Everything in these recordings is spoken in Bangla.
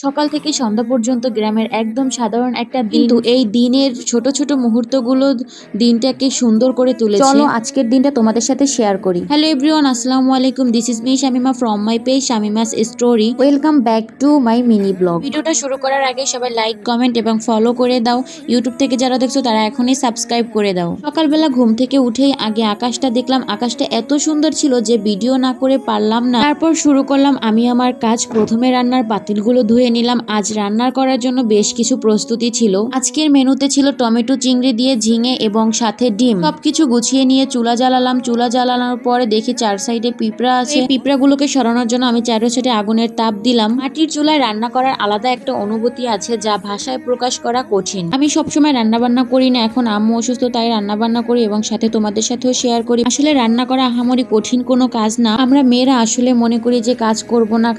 সকাল থেকে সন্ধ্যা পর্যন্ত গ্রামের একদম সাধারণ একটা দিন, কিন্তু এই দিনের ছোট ছোট মুহূর্তগুলো দিনটাকে সুন্দর করে তুলেছে। চলো আজকের দিনটা তোমাদের সাথে শেয়ার করি। হ্যালো এভরিওয়ান, আসসালামু আলাইকুম। This is me Shamima from my page Shamima's story. Welcome back to my mini blog. ভিডিওটা শুরু করার আগে সবাই লাইক, কমেন্ট এবং ফলো করে দাও। ইউটিউব থেকে যারা দেখছো তারা এখনই সাবস্ক্রাইব করে দাও। সকালবেলা ঘুম থেকে উঠেই আগে আকাশটা দেখলাম। আকাশটা এত সুন্দর ছিল যে ভিডিও না করে পারলাম না। তারপর শুরু করলাম আমি আমার কাজ। প্রথমে রান্নার পাতিলগুলো ধুয়ে নিলাম। আজ রান্নার করার জন্য বেশ কিছু প্রস্তুতি ছিল। আজকের মেনুতে ছিল টমেটো চিংড়ি দিয়ে ঝিঙে এবং সাথে ডিম। সবকিছু গুছিয়ে নিয়ে চুলা জ্বালালাম। চুলা জ্বালানোর পরে দেখি চার সাইডে পিঁপড়া আছে। এই পিঁপড়াগুলোকে সরানোর জন্য আমি চারো সাইডে আগুনের তাপ দিলাম। মাটির চুলায় রান্না করার আলাদা একটা অনুভূতি আছে যা ভাষায় প্রকাশ করা কঠিন। আমি সবসময় রান্না বান্না করি না, এখন আম্মু অসুস্থ তাই রান্না বান্না করি এবং সাথে তোমাদের সাথেও শেয়ার করি। আসলে রান্না করা আহামরি কঠিন কোনো কাজ না। আমরা মেয়েরা আসলে মনে করি যে কাজ করব না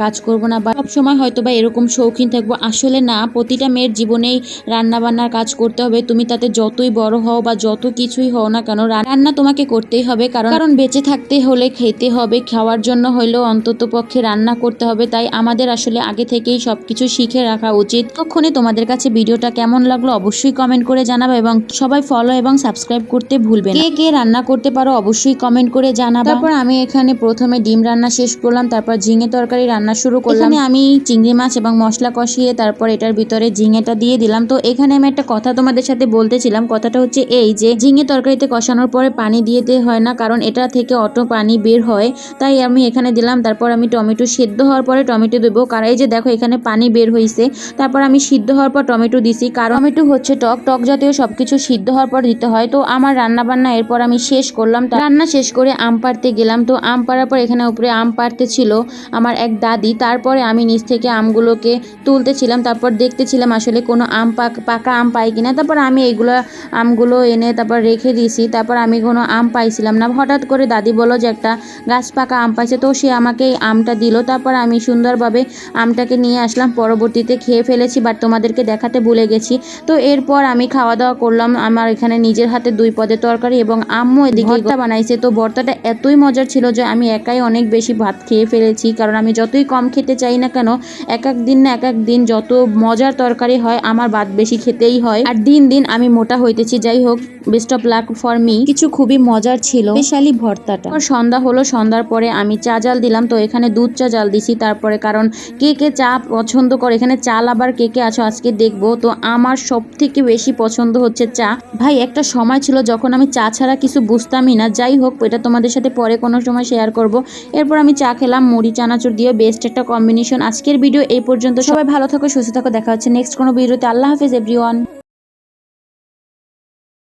বা সবসময় হয়তো বা এরকম শৌখিন থাকবো। আসলে না, প্রতিটা মেয়ের জীবনেই রান্না বান্নার কাজ করতে হবে। তুমি তাতে যতই বড় হও বা যত কিছুই হও না কেন, রান্না তোমাকে করতেই হবে। কারণ বেঁচে থাকতে হলে খেতে হবে, খাওয়ার জন্য হলেও অন্তত পক্ষে রান্না করতে হবে। তাই আমাদের আসলে আগে থেকেই সবকিছু শিখে রাখা উচিত। তখনই তোমাদের কাছে ভিডিওটা কেমন লাগলো অবশ্যই কমেন্ট করে জানাবে এবং সবাই ফলো এবং সাবস্ক্রাইব করতে ভুলবে না। কে কে রান্না করতে পারো অবশ্যই কমেন্ট করে জানাবে। তারপর আমি এখানে প্রথমে ডিম রান্না শেষ করলাম, তারপর ঝিঙে তরকারি রান্না শুরু করলাম। এখানে আমি চিংড়ি মাছ এবং মশলা কষিয়ে তারপর এটার ভিতরে ঝিঙেটা দিয়ে দিলাম। তো এখানে আমি একটা কথা তোমাদের সাথে বলতেছিলাম। কথাটা হচ্ছে এই যে ঝিঙে তরকারিতে কষানোর পরে পানি দিতে হয় না, কারণ এটা থেকে অটো পানি বের হয়, তাই আমি এখানে দিলাম। তারপর আমি টমেটো সেদ্ধ হওয়ার পরে টমেটো দেবো, কারণ এই যে দেখো এখানে পানি বের হয়েছে। তারপর আমি সিদ্ধ হওয়ার পর টমেটো দিছি, কারণ টমেটো হচ্ছে টক জাতীয় সবকিছু সিদ্ধ হওয়ার পর দিতে হয়। তো আমার রান্না বান্না এরপর আমি শেষ করলাম। রান্না শেষ করে আম পাড়তে গেলাম। তো আম পাড়ার পর এখানে উপরে আম পাড়তে ছিল আমার এক দাদি। তারপরে আমি নিচ থেকে আমগুলোকে তুলতেছিলাম, তারপর দেখতেছিলাম আসলে কোনো আম পাকা আম পাই কিনা। তারপর আমি এইগুলো আমগুলো এনে তারপর রেখে দিয়েছি। তারপর আমি কোনো আম পাইছিলাম না। হঠাৎ করে দাদি বলল যে একটা গাছ পাকা আম পাইছে, তো সে আমাকে এই আমটা দিল। তারপর আমি সুন্দরভাবে আমটাকে নিয়ে আসলাম। পরবর্তীতে খেয়ে ফেলেছি, বাট তোমাদেরকে দেখাতে ভুলে গেছি। তো এরপর আমি খাওয়া দাওয়া করলাম। আমার এখানে নিজের হাতে 2 পদের তরকারি এবং আম্মু এদিকে ভর্তা বানাইছে। তো ভর্তাটা এতই মজার ছিল যে আমি একাই অনেক বেশি ভাত খেয়ে ফেলেছি, কারণ আমি যতই কম খেতে চাই না কেন এক এক দিন যত মজার তরকারি হয় আমার ভাত বেশি খেতেই হয়, আর দিন দিন আমি মোটা হইতেছি। যাই হোক, best of luck for me. কিছু খুবই মজার ছিল, স্পেশালি ভর্তাটা। সন্ধ্যা হলো, সন্ধ্যার পরে আমি চা জাল দিলাম। তো এখানে দুধ চা জাল দিছি। তারপরে কারণ কে কে চা পছন্দ করে, এখানে চাল আবার কে কে আছো আজকে দেখবো। তো আমার সব থেকে বেশি পছন্দ হচ্ছে চা। ভাই একটা সময় ছিল যখন আমি চা ছাড়া কিছু বুঝতামই না। যাই হোক, এটা তোমাদের সাথে পরে কোনো সময় শেয়ার করব। এরপর আমি চা খেলাম মুড়ি চানাচুর দিয়ে, বেস্ট একটা কম্বিনেশন। আজকের ভিডিও এই পর্যন্ত। সবাই ভালো থাকো, সুস্থ থাকো, দেখা হচ্ছে নেক্সট কোনো ভিডিওতে। আল্লাহ হাফেজ এভরিওয়ান।